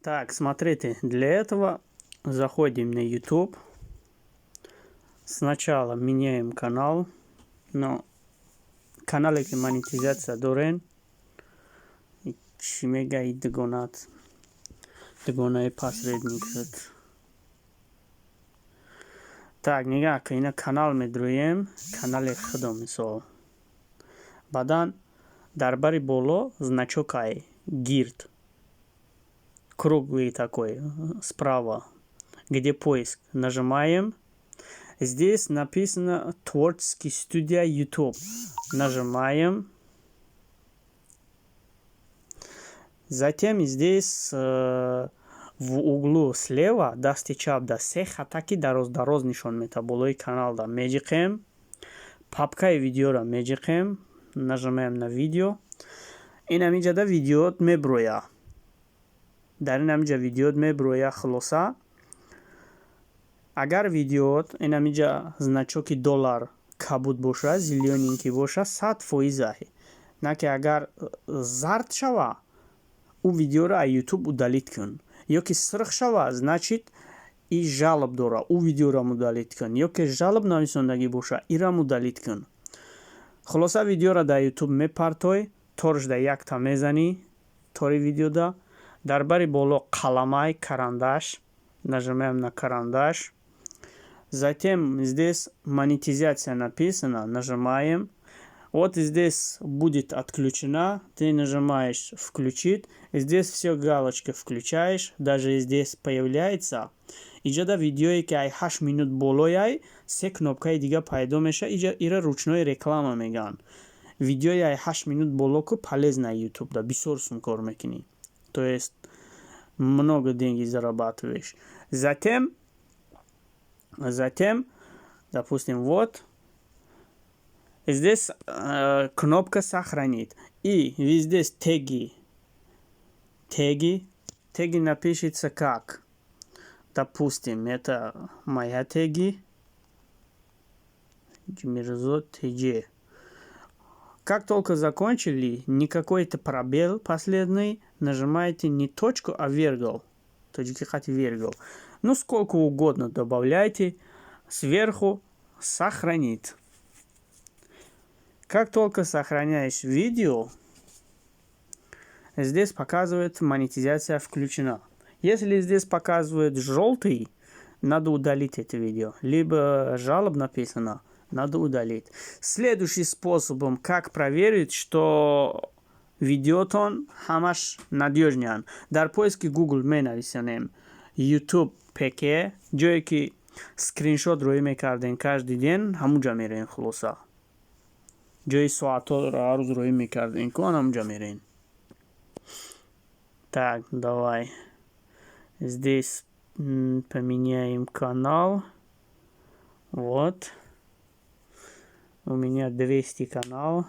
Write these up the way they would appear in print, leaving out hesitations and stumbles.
Так, смотрите, для этого заходим на YouTube. Сначала меняем канал, но канал की монетизация дорен. Чимега и догонат. Догонай посредник. Так, нигah кина канал медруем, канал ходом мисол. Бадан дар бари боло значок ай, гирд. Круглый такой, справа, где поиск. Нажимаем. Здесь написано Творческий студия YouTube. Нажимаем. Затем здесь в углу слева дасти чап да се хатаки дароз нишон мета болои канал да меҷиқем. Папкаи видеора меҷиқем. Нажимаем на видео. ин амиҷада видеот меброя. дар ин амиҷа видеот меброя хулоса. агар видеот ин амиҷа значоки доллар кабуд боша, зиллионинки боша, 100%. на ки агар зард шава, у видеора аз YouTube удалит кун. ё ки сирх шава, значит и жалоб дора, у видеора удалит кун. ё ки жалоб нависондагӣ боша, ирам удалит кун. хулоса видеора дар YouTube мепартой, торш да якта мезани, тори видеода. дар бари боло қаламай, карандаш. Нажимаем на карандаш. Затем здесь монетизация написано. Нажимаем. Вот здесь будет отключена. Ты нажимаешь включить. Здесь все галочки включаешь. Даже здесь появляется. Иджада видео ки ай 8 минут болояй, се кнопкаи дига пайдо меша. Ира ручной реклама меган. Видео ай 8 минут боло ку полезна YouTube да бисёр сум кор мекини. То есть много деньги зарабатываешь. Затем, допустим, вот здесь кнопка сохранить. И здесь теги. Теги напишется как. Допустим, это моя теги. Мирзо теги. Как только закончили, не какой-то пробел последний, нажимаете не точку, а вергл. Вергл. Ну, сколько угодно добавляйте. Сверху сохранить. Как только сохраняешь видео, здесь показывает монетизация включена. Если здесь показывает желтый, надо удалить это видео. Либо жалоб написано, надо удалить. Следующий способом, как проверить, что видеотон хамаш надежнян. Дар поиске Google менависанем YouTube PK, ҷое ки скриншот рӯӣ мекардем каждый ден, ҳамуҷа мерем хулоса. ҷои соатҳоро ҳар рӯз рӯӣ мекардем, ҳамуҷа мерем. Так, давай. Здесь поменяем канал. Вот. У меня 200 канал.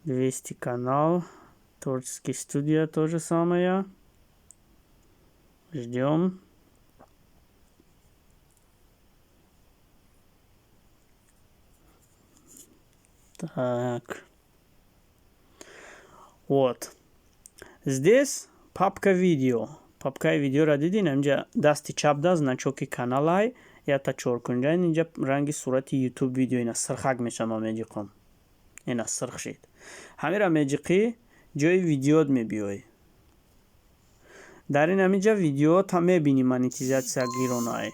200 канал. Творческий студия то же самое. Ждем. Так. Вот. Здесь папка видео. Папка видео радиди намджа дасти чапда значоки каналай я та чоркунҷа инҷа ранги сурати YouTube видео ина сирхак мешама меҷиқам. ина сирх шид. Ҳамира меҷиқи ҷои видеот мебиёй. дар ин амиҷа видеот ҳам мебини монетизация гиронай.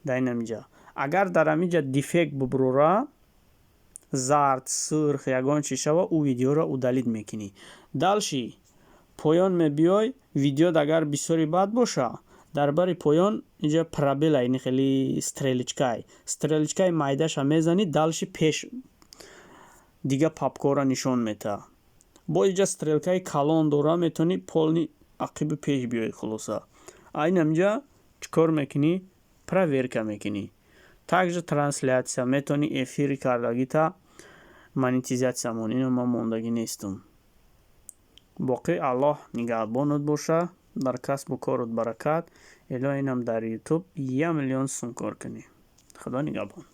дар ин амиҷа. Агар дар амиҷа дефект буброра, зард, сирх, ягон чи шава, у видеоро удалит мекини. Далши поён мебиёй, видеот агар бисёри бад боша, дар бари поён инҷа пробела ини хели стреличкаи майдаша мезани, далши пеш дига папкора нишон мета. бо инҷа стрелкаи калон дора, метони полни ақиби пеш биёй хулоса. айн амҷа чикор мекини? Проверка мекини. также трансляция метони эфири кардагита монетизация мон. ино ман мондагӣ нестум. боқӣ аллоҳ нигаҳбонот боша. дар касбу корут баракат. Эло инам дар YouTube 1 миллион сум кор кунӣ. Худо нигаҳбон.